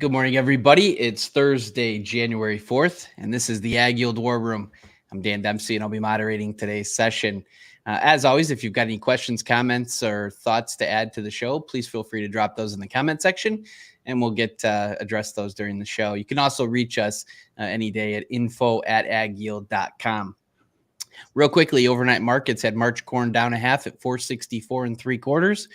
Good morning, everybody. It's Thursday, January 4th, and this is the AgYield War Room. I'm Dan Dempsey, and I'll be moderating today's session. As always, if you've got any questions, comments, or thoughts to add to the show, please feel free to drop those in the comment section, and we'll get address those during the show. You can also reach us any day at info@agyield.com. Real quickly, overnight markets had March corn down a half at 464 3/4.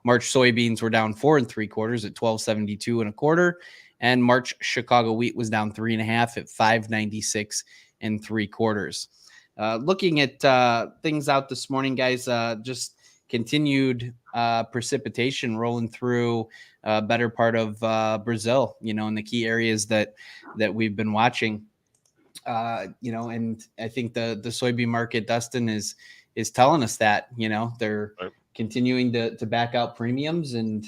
March soybeans were down 4 3/4 at 1272 1/4, and March Chicago wheat was down 3 1/2 at 596 3/4. Looking at things out this morning, guys, just continued precipitation rolling through better part of Brazil, in the key areas that we've been watching. And I think the soybean market, Dustin, is telling us that, they're continuing to back out premiums. And,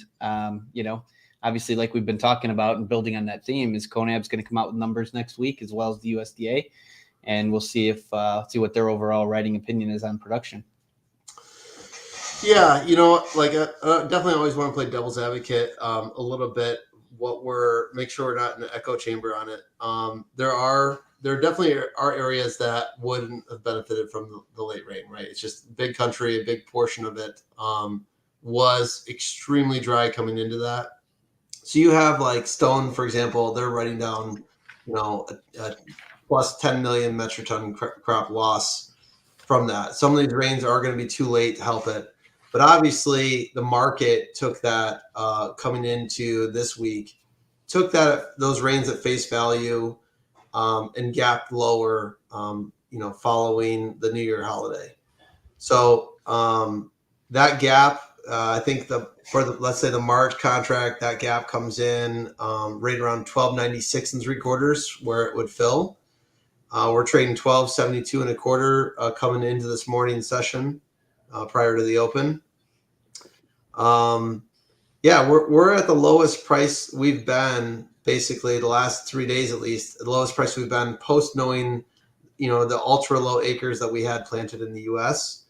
obviously, like we've been talking about and building on that theme, is CONAB's going to come out with numbers next week, as well as the USDA. And we'll see what their overall writing opinion is on production. Yeah, definitely always want to play devil's advocate a little bit. Make sure we're not in an echo chamber on it. There definitely are areas that wouldn't have benefited from the late rain, right? It's just big country, a big portion of it was extremely dry coming into that. So you have like Stone, for example, they're writing down, a plus 10 million metric ton crop loss from that. Some of these rains are going to be too late to help it. But obviously the market took that coming into this week, took those rains at face value, and gapped lower, following the New Year holiday. So that gap, I think let's say the March contract, that gap comes in right around 1296 3/4 where it would fill. We're trading 1272 1/4 coming into this morning session prior to the open. We're at the lowest price we've been. Basically, the last 3 days at least, the lowest price we've been post knowing, the ultra low acres that we had planted in the U.S.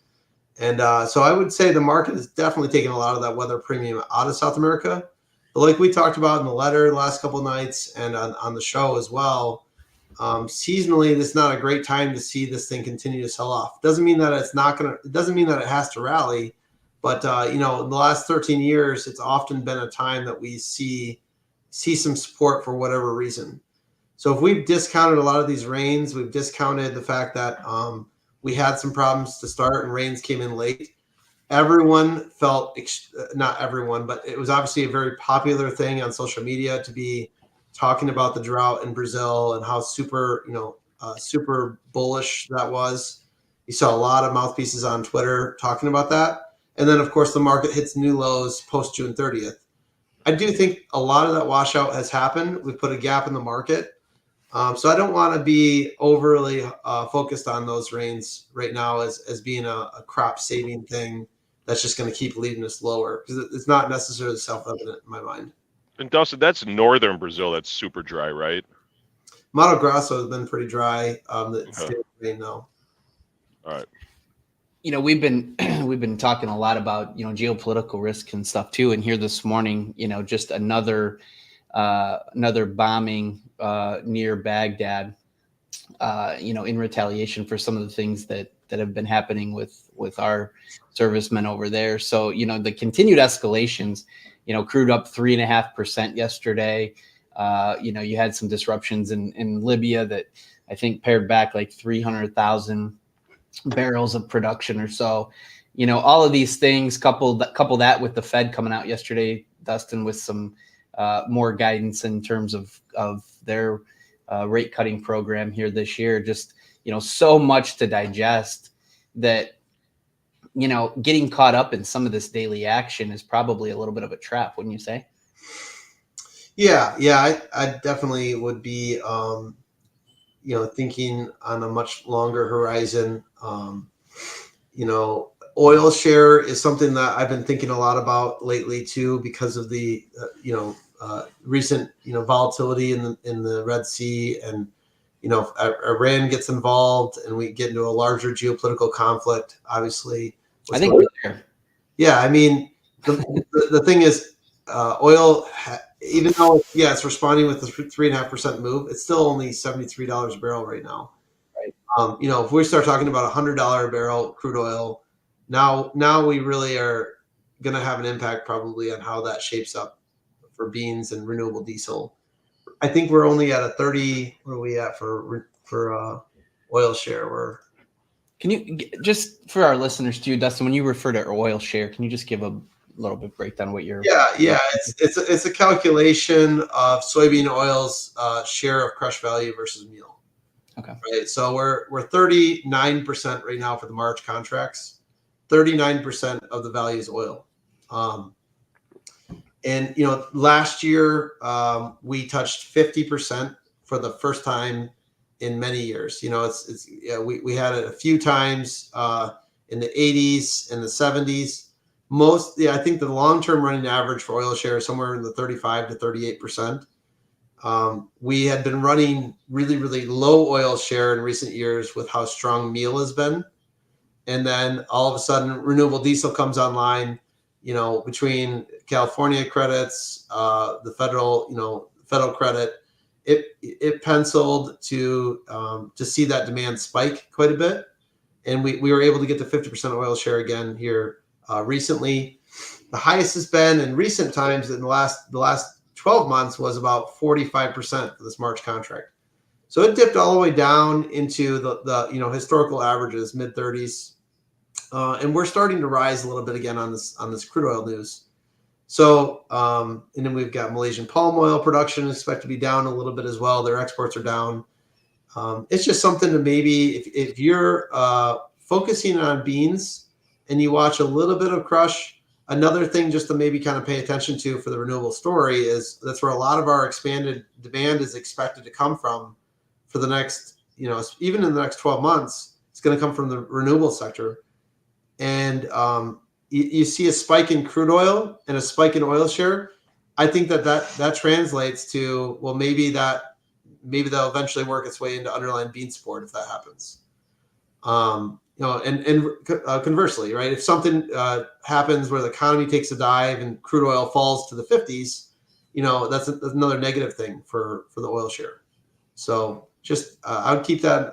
And so I would say the market is definitely taking a lot of that weather premium out of South America. But like we talked about in the letter the last couple of nights and on the show as well, seasonally, this is not a great time to see this thing continue to sell off. Doesn't mean that it doesn't mean that it has to rally. But, in the last 13 years, it's often been a time that we see some support for whatever reason. So if we've discounted a lot of these rains, we've discounted the fact that we had some problems to start and rains came in late. Everyone felt, not everyone, but it was obviously a very popular thing on social media to be talking about the drought in Brazil and how super bullish that was. You saw a lot of mouthpieces on Twitter talking about that. And then, of course, the market hits new lows post June 30th. I do think a lot of that washout has happened. We put a gap in the market. So I don't want to be overly focused on those rains right now as being a crop saving thing that's just going to keep leading us lower, because it's not necessarily self-evident in my mind. And Dustin, that's northern Brazil. That's super dry, right? Mato Grosso has been pretty dry. Rain though. All right. We've been talking a lot about, geopolitical risk and stuff too. And here this morning, just another bombing near Baghdad, in retaliation for some of the things that have been happening with our servicemen over there. So, the continued escalations, crude up 3.5% yesterday. You had some disruptions in Libya that I think pared back like 300,000 barrels of production or so. All of these things, couple that with the Fed coming out yesterday, Dustin, with some more guidance in terms of their rate cutting program here this year. Just, so much to digest that, getting caught up in some of this daily action is probably a little bit of a trap, wouldn't you say? Yeah, I definitely would be, thinking on a much longer horizon. Oil share is something that I've been thinking a lot about lately too, because of the, recent, volatility in the Red Sea, and, if Iran gets involved and we get into a larger geopolitical conflict, obviously. I think we're there. Yeah, I mean, the thing is, oil even though it's responding with the 3.5% move, it's still only $73 a barrel right now. Right. If we start talking about $100 a barrel crude oil, now we really are going to have an impact probably on how that shapes up for beans and renewable diesel. I think we're only at a 30. What are we at for oil share? Can you just for our listeners too, Dustin, when you refer to oil share, can you just give a little bit breakdown what you're? Yeah. It's a calculation of soybean oil's share of crush value versus meal. Okay. Right. So we're 39% right now for the March contracts. 39% of the value is oil. And last year we touched 50% for the first time in many years. We had it a few times in the 80s and the 70s. I think the long-term running average for oil share is somewhere in the 35 to 38%. We had been running really, really low oil share in recent years with how strong meal has been. And then all of a sudden, renewable diesel comes online, between California credits, the federal credit, it penciled to see that demand spike quite a bit. And we were able to get to 50% oil share again here recently. The highest has been in recent times in the last 12 months was about 45% for this March contract. So it dipped all the way down into the historical averages, mid 30s. And we're starting to rise a little bit again on this crude oil news. So, and then we've got Malaysian palm oil production expected to be down a little bit as well. Their exports are down. It's just something to maybe, if you're focusing on beans and you watch a little bit of crush, another thing just to maybe kind of pay attention to for the renewable story is that's where a lot of our expanded demand is expected to come from for the next, even in the next 12 months, it's going to come from the renewable sector. And you see a spike in crude oil and a spike in oil share. I think that translates to, well, maybe that'll eventually work its way into underlying bean support if that happens. And conversely, right? If something happens where the economy takes a dive and crude oil falls to the 50s, that's another negative thing for the oil share. So just I would keep that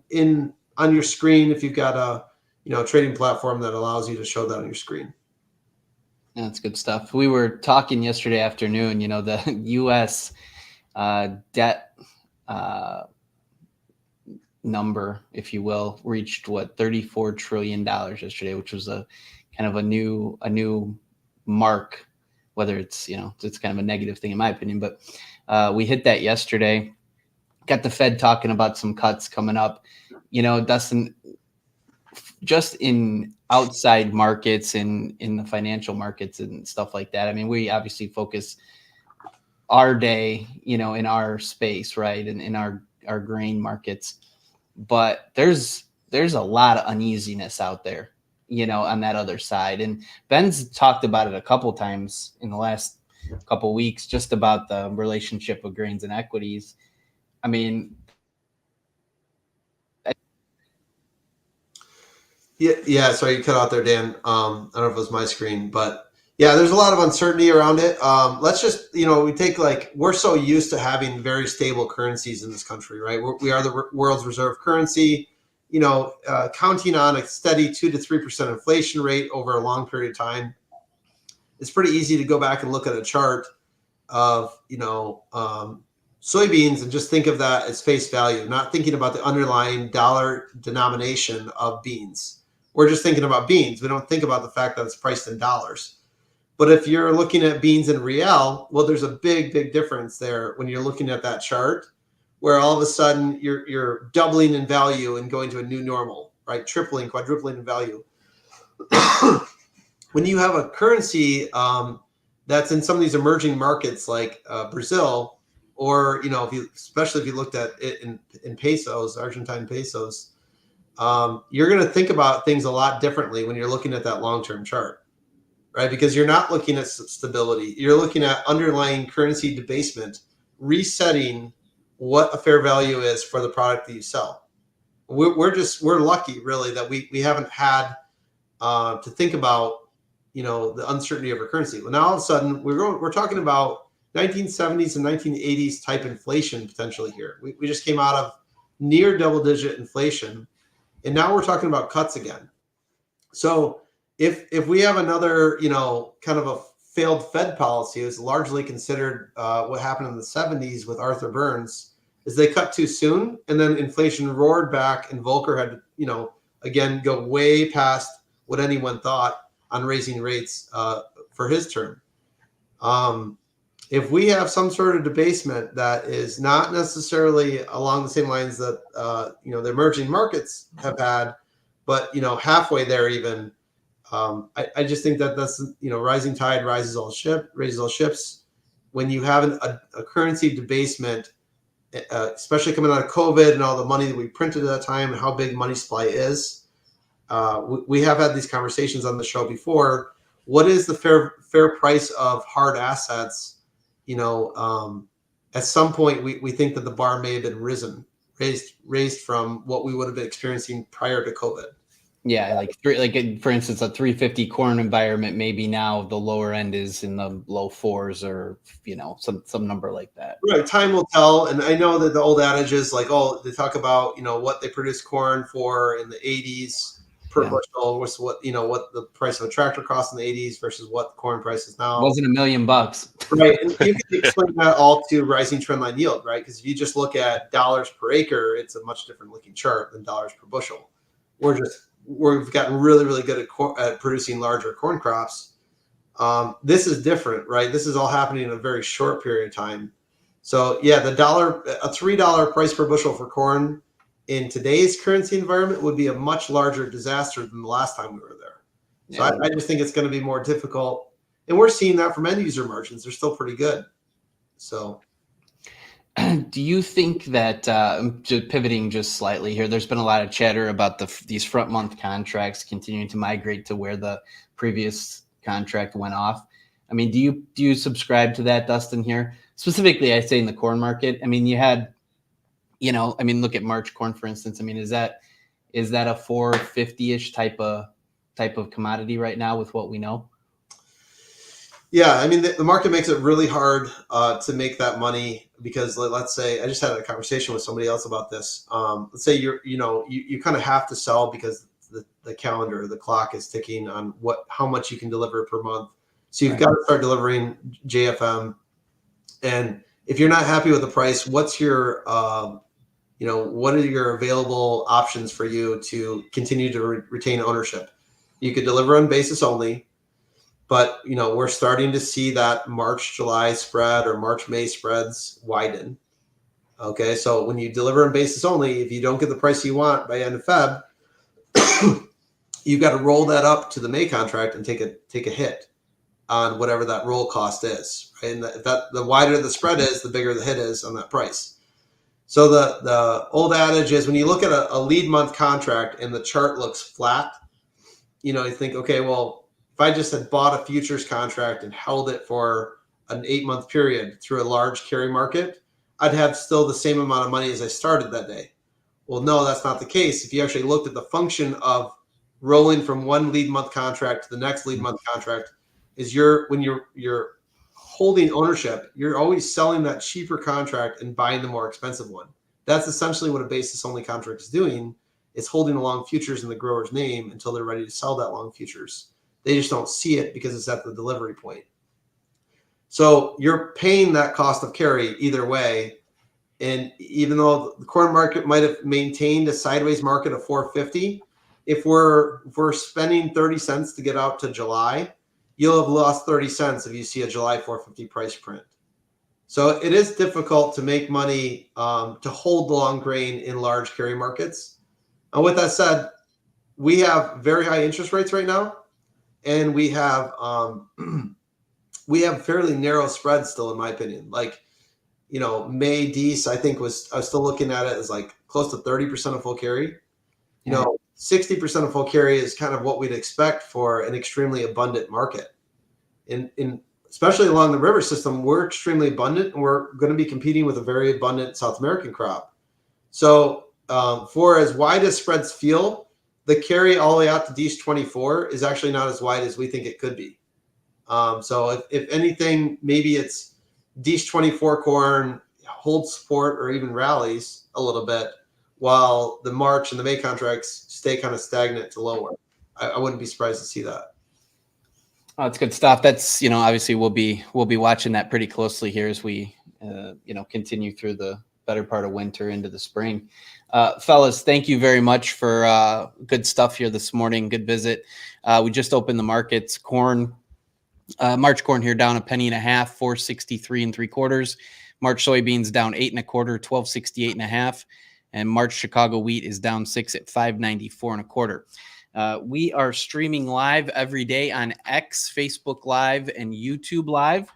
in on your screen if you've got a trading platform that allows you to show that on your screen. Yeah, that's good stuff. We were talking yesterday afternoon. The U.S. Debt number, if you will, reached $34 trillion yesterday, which was a kind of a new mark. Whether it's it's kind of a negative thing in my opinion, but we hit that yesterday. Got the Fed talking about some cuts coming up. Dustin, just in outside markets and in the financial markets and stuff like that. I mean, we obviously focus our day, in our space, right, and in our grain markets. But there's a lot of uneasiness out there, on that other side. And Ben's talked about it a couple times in the last couple weeks, just about the relationship of grains and equities. I mean, Yeah. Sorry, you cut out there, Dan. I don't know if it was my screen, but yeah, there's a lot of uncertainty around it. Let's just, we're so used to having very stable currencies in this country, right? We are the world's reserve currency, counting on a steady 2 to 3% inflation rate over a long period of time. It's pretty easy to go back and look at a chart of, soybeans and just think of that as face value, not thinking about the underlying dollar denomination of beans. We're just thinking about beans. We don't think about the fact that it's priced in dollars. But if you're looking at beans in real, well, there's a big, big difference there when you're looking at that chart, where all of a sudden you're doubling in value and going to a new normal, right? Tripling, quadrupling in value. When you have a currency that's in some of these emerging markets like Brazil, or especially if you looked at it in pesos, Argentine pesos, you're going to think about things a lot differently when you're looking at that long-term chart, right? Because you're not looking at stability. You're looking at underlying currency debasement, resetting what a fair value is for the product that you sell. We're lucky, really, that we haven't had to think about the uncertainty of our currency. Well, now all of a sudden we're talking about 1970s and 1980s type inflation potentially here. We just came out of near double-digit inflation, and now we're talking about cuts again. So if we have another, kind of a failed Fed policy, is largely considered what happened in the 70s with Arthur Burns, is they cut too soon, and then inflation roared back, and Volcker had to, again, go way past what anyone thought on raising rates for his term. If we have some sort of debasement that is not necessarily along the same lines that the emerging markets have had, but halfway there even, I just think that that's rising tide raises all ships. When you have a currency debasement, especially coming out of COVID and all the money that we printed at that time and how big money supply is, we have had these conversations on the show before. What is the fair price of hard assets? At some point we think that the bar may have been raised from what we would have been experiencing prior to COVID. Yeah, for instance, a 350 corn environment, maybe now the lower end is in the low fours, or some number like that. Right, time will tell. And I know that the old adage is like, they talk about what they produced corn for in the 80s per bushel, was what the price of a tractor cost in the 80s versus what the corn price is now. It wasn't $1 million. Right, and you can explain that all to rising trendline yield, right? Because if you just look at dollars per acre, it's a much different looking chart than dollars per bushel. We've gotten really, really good at producing larger corn crops. This is different, right? This is all happening in a very short period of time. So yeah, a $3 price per bushel for corn in today's currency environment would be a much larger disaster than the last time we were there. So yeah. I just think it's going to be more difficult. And we're seeing that from end user margins. They're still pretty good. So do you think that, just pivoting just slightly here, there's been a lot of chatter about these front month contracts continuing to migrate to where the previous contract went off. I mean, do you subscribe to that, Dustin, here? Specifically, I say in the corn market. I mean, you had, look at March corn, for instance. I mean, is that a 450-ish type of commodity right now with what we know? Yeah, I mean, the market makes it really hard to make that money, because let's say, I just had a conversation with somebody else about this. Let's say you kind of have to sell because the calendar, the clock is ticking on how much you can deliver per month. So you've got to start delivering JFM. And if you're not happy with the price, what's your, what are your available options for you to continue to retain ownership? You could deliver on basis only. But, we're starting to see that March-July spread or March-May spreads widen. Okay, so when you deliver on basis only, if you don't get the price you want by end of Feb, you've got to roll that up to the May contract and take a hit on whatever that roll cost is. Right? And the wider the spread is, the bigger the hit is on that price. So the old adage is, when you look at a lead month contract and the chart looks flat, you think, okay, well, if I just had bought a futures contract and held it for an 8-month period through a large carry market, I'd have still the same amount of money as I started that day. Well, no, that's not the case. If you actually looked at the function of rolling from one lead month contract to the next lead month contract, is when you're holding ownership, you're always selling that cheaper contract and buying the more expensive one. That's essentially what a basis only contract is doing. It's holding a long futures in the grower's name until they're ready to sell that long futures. They just don't see it because it's at the delivery point. So you're paying that cost of carry either way. And even though the corn market might have maintained a sideways market of 450, if we're spending 30 cents to get out to July, you'll have lost 30 cents if you see a July 450 price print. So it is difficult to make money to hold the long grain in large carry markets. And with that said, we have very high interest rates right now. And we have fairly narrow spreads still, in my opinion. Like, May Dees, I was still looking at it as like close to 30% of full carry. 60% of full carry is kind of what we'd expect for an extremely abundant market. In especially along the river system, we're extremely abundant, and we're going to be competing with a very abundant South American crop. So for as wide as spreads feel, the carry all the way out to Dees 24 is actually not as wide as we think it could be. So if anything, maybe it's Dish 24 corn holds support or even rallies a little bit, while the March and the May contracts stay kind of stagnant to lower. I wouldn't be surprised to see that. Oh, that's good stuff. That's, obviously we'll be watching that pretty closely here as we, continue through the better part of winter into the spring. Fellas, thank you very much for good stuff here this morning. Good visit. We just opened the markets. Corn, March corn here down $0.015, 463 3/4. March soybeans down 8 1/4, 1268 1/2. And March Chicago wheat is down 6 at 594 1/4. We are streaming live every day on X, Facebook Live, and YouTube Live.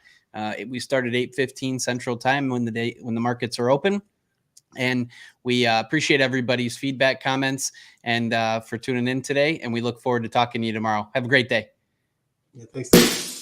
We start at 8:15 Central Time when the markets are open. And we appreciate everybody's feedback, comments, and for tuning in today. And we look forward to talking to you tomorrow. Have a great day. Yeah, thanks.